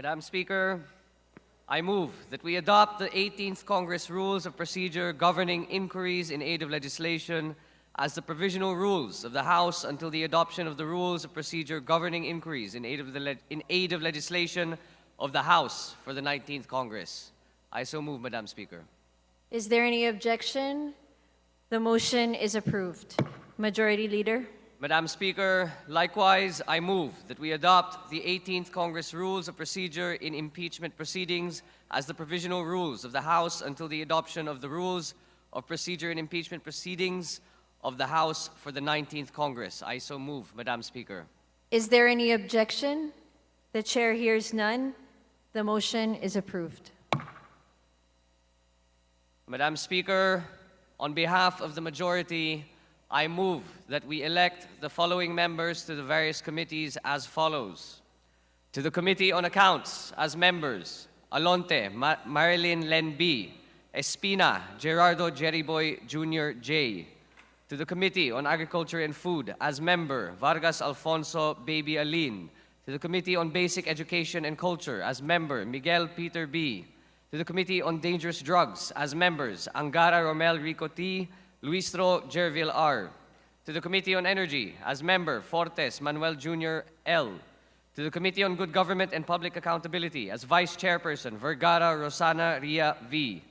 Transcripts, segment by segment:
Madam Speaker, I move that we adopt the 18th Congress Rules of Procedure governing inquiries in aid of legislation as the provisional rules of the House until the adoption of the Rules of Procedure governing inquiries in aid of legislation of the House for the 19th Congress. I so move, Madam Speaker. Is there any objection? The motion is approved. Majority Leader. Madam Speaker, likewise, I move that we adopt the 18th Congress Rules of Procedure in impeachment proceedings as the provisional rules of the House until the adoption of the Rules of Procedure in impeachment proceedings of the House for the 19th Congress. I so move, Madam Speaker. Is there any objection? The Chair hears none. The motion is approved. Madam Speaker, on behalf of the majority, I move that we elect the following members to the various committees as follows. To the Committee on Accounts as members, Alonte, Marilyn Len B. Espina, Gerardo Jeriboy Jr. J. To the Committee on Agriculture and Food as member, Vargas Alfonso Baby Alin. To the Committee on Basic Education and Culture as member, Miguel Peter B. To the Committee on Dangerous Drugs as members, Angara Romel Rico T. Luistro Jervil R. To the Committee on Energy, as member, Fortes Manuel Jr. L. To the Committee on Good Government and Public Accountability, as Vice Chairperson, Vergara Rosana Ria V.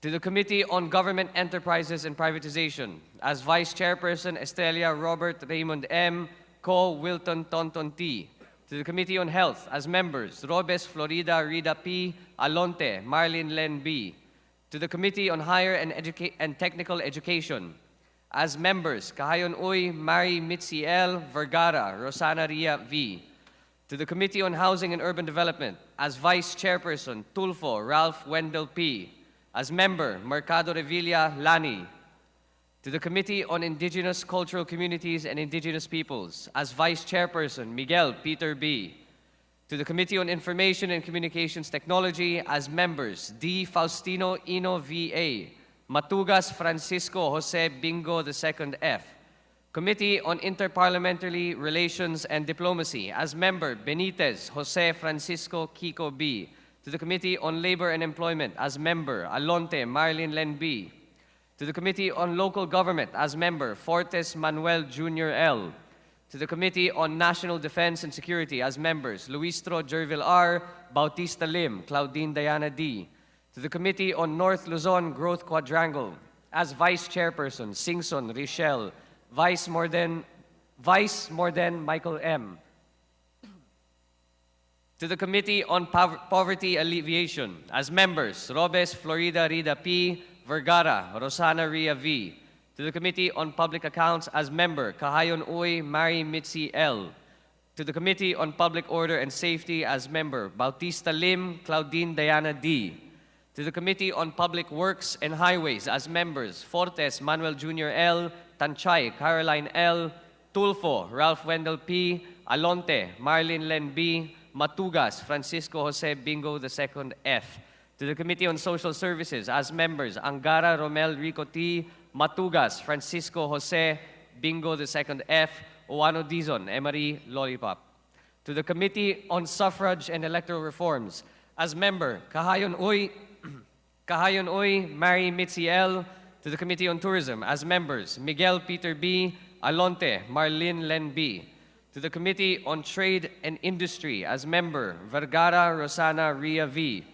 To the Committee on Government Enterprises and Privatization, as Vice Chairperson, Estelia Robert Raymond M. Co. Wilton Tonton T. To the Committee on Health, as members, Robes Florida Rida P. Alonte Marlin Len B. To the Committee on Higher and Technical Education, as members, Kahayon Uy, Mari Mitzi L. Vergara, Rosana Ria V. To the Committee on Housing and Urban Development, as Vice Chairperson, Tulfo Ralph Wendell P. As member, Mercado Revilla Lani. To the Committee on Indigenous Cultural Communities and Indigenous Peoples, as Vice Chairperson, Miguel Peter B. To the Committee on Information and Communications Technology, as members, D. Faustino Ino V.A., Matugas Francisco Jose Bingo II F. Committee on Interparliamentary Relations and Diplomacy, as member, Benitez Jose Francisco Kiko B. To the Committee on Labor and Employment, as member, Alonte Marlin Len B. To the Committee on Local Government, as member, Fortes Manuel Jr. L. To the Committee on National Defense and Security, as members, Luistro Jervil R., Bautista Lim, Claudine Diana D. To the Committee on North Luzon Growth Quadrangle, as Vice Chairperson, Singson Richelle, Vice Morden Michael M. To the Committee on Poverty Alleviation, as members, Robes Florida Rida P., Vergara, Rosana Ria V. To the Committee on Public Accounts, as member, Kahayon Uy, Mari Mitzi L. To the Committee on Public Order and Safety, as member, Bautista Lim, Claudine Diana D. To the Committee on Public Works and Highways, as members, Fortes Manuel Jr. L., Tanchay Caroline L., Tulfo Ralph Wendell P., Alonte Marlin Len B., Matugas Francisco Jose Bingo II F. To the Committee on Social Services, as members, Angara Romel Rico T., Matugas Francisco Jose Bingo II F. Oano Dizon Emery Lollipop. To the Committee on Suffrage and Electoral Reforms, as member, Kahayon Uy, Mari Mitzi L. To the Committee on Tourism, as members, Miguel Peter B., Alonte Marlin Len B. To the Committee on Trade and Industry, as member, Vergara Rosana Ria V.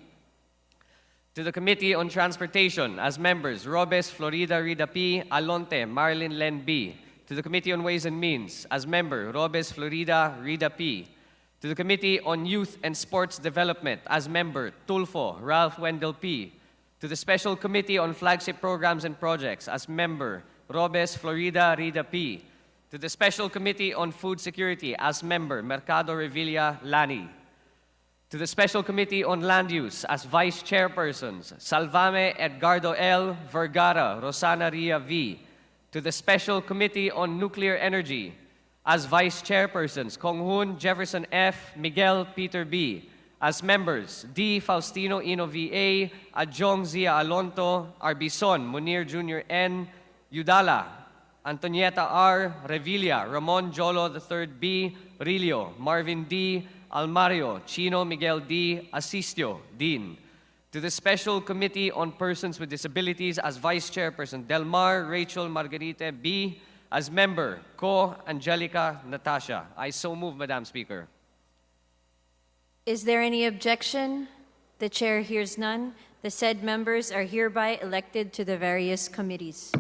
To the Committee on Transportation, as members, Robes Florida Rida P., Alonte Marlin Len B. To the Committee on Ways and Means, as member, Robes Florida Rida P. To the Committee on Youth and Sports Development, as member, Tulfo Ralph Wendell P. To the Special Committee on Flagship Programs and Projects, as member, Robes Florida Rida P. To the Special Committee on Food Security, as member, Mercado Revilla Lani. To the Special Committee on Land Use, as Vice Chairpersons, Salvame Edgardo L. Vergara Rosana Ria V. To the Special Committee on Nuclear Energy, as Vice Chairpersons, Konghun Jefferson F. Miguel Peter B. As members, D. Faustino Ino V.A., Adjong Zia Alonto, Arbison Munir Jr. N., Yudala, Antonieta R. Revilla, Ramon Jolo III B. Rillo, Marvin D. Almario Chino Miguel D. Asistio, Dean. To the Special Committee on Persons with Disabilities as Vice Chairperson, Delmar Rachel Margarite B. As member, Co. Angelica Natasha. I so move, Madam Speaker. Is there any objection? The chair hears none. The said members are hereby elected to the various committees.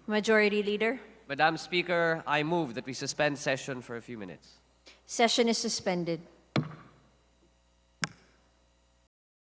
Majority Leader, Madam Speaker, I move that we suspend session for a few minutes. session is suspended.